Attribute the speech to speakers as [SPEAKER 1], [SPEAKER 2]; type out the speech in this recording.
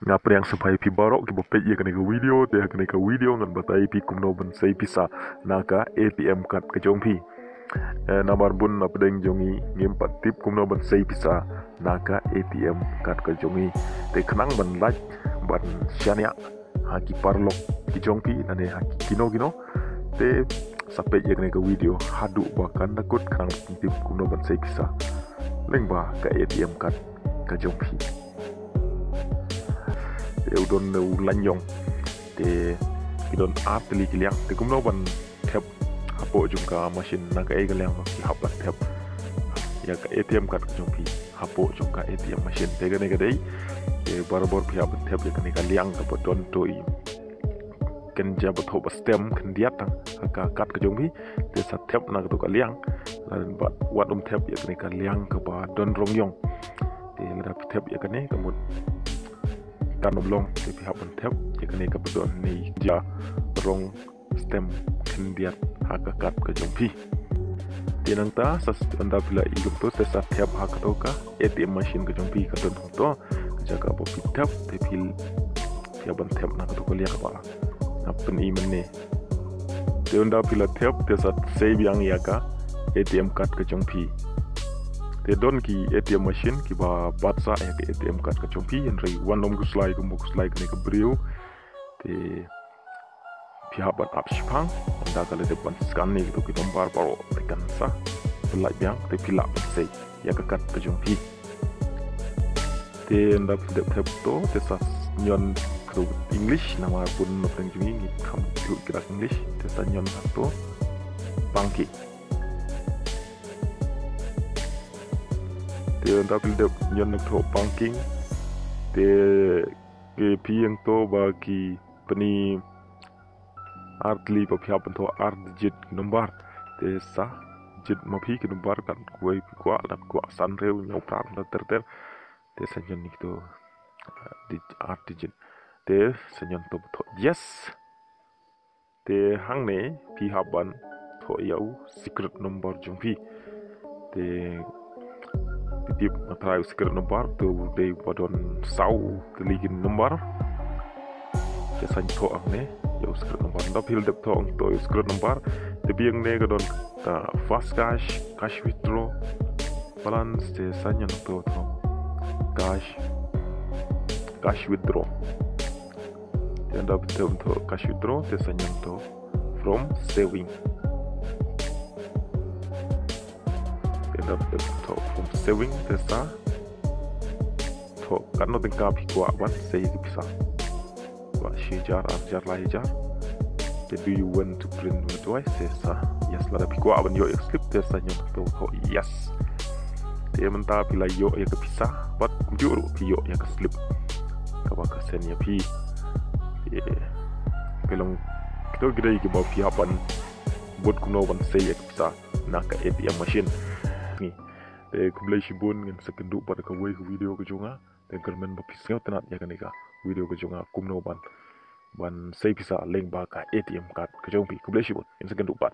[SPEAKER 1] Ngapa yang sampai pi barok ki bopet ya kena video teh kena video ngan batai pi kumno ban sai pisa naka ATM card ke jong pi namar bun apa deng jongi ngimpat tip kumno ban sai pisa naka ATM card ke jongi te kenang ban laj ban syania haki parlok ki jong pi nane haki kino te sampai ya kena video hadu bahkan takut kenang tip kumno ban sai pisa lengba ke ATM card ke jong pi udon lanyong te idon atli kiliang te kumno ban tap hapo jungka machine naga e kiliang ki hapat tap ya ka ATM card jungpi hapo jungka ATM machine te gane gadai te barbor pi hapat tap ya kane kaliang ka don to i ken jab tho ba stem kan diatang ka card ka jungpi te sa tap naga to kaliang lan ba wat tap ya kane kaliang ka ba don rongyong te ngada tap ya kane kamut kan oblong di pihak pentep jika ni kebetulan ni dia rong stem kendiat hakakat ke jompi tinang ta sas anda bila igum tu sesa tiap hak toka ATM machine ke jompi ka don to jaga bo pitap te pil tiap pentep nak to liak ba apen imen ni te anda bila tiap te sat save yang yaga ATM card ke jompi te don ki ATM machine ki ba batsa ya ke ATM card ka chompi en rei wan om guslai ko guslai ne ka brio te pihak ban apshpang anda kala de ban scan ni to ki nombar paro tekan sa belai biang te pila sei ya ka card ka chompi te anda de to te sa nyon ko english nama pun no penjungi ni kam kira english te sa nyon to bangki te dapil de nyon to banking te ke piang to bagi peni artli pa phya pan to art digit number te sa jit ma phi ke number kan kuai kwa la kwa san reu nyau pram la ter te sa nyon ni to art digit te sa nyon to yes te hang ne phi haban to yau secret number jung phi te tip matrai secret number tu dei bodon sau teligin number jasan to angne yo secret number da pil dep to to secret number te biang ne gadon ka fast cash withdraw balance te sanya to cash withdraw te da to cash withdraw te sanya to from saving to from saving testa to kan no tengka pi kwa ban sei ki bisa wa shijar arjar la hijar do you want to print with twice testa yes la pi kwa ban yo slip testa nyong to yes te menta pi la yo ya ke bisa bat juru pi yo ya ke slip ka ba ka sen ya pi pelong kito gidai ki ba pi hapan bot kuno ban sei ya ke bisa naka ATM machine ni te kumlai shibun ngan sekendu pada ka video ke jonga te kermen bapisnyo tenat ya kanika video ke jonga kumno ban sei bisa leng ba ka ATM card ke jongpi kumlai shibun in sekendu pat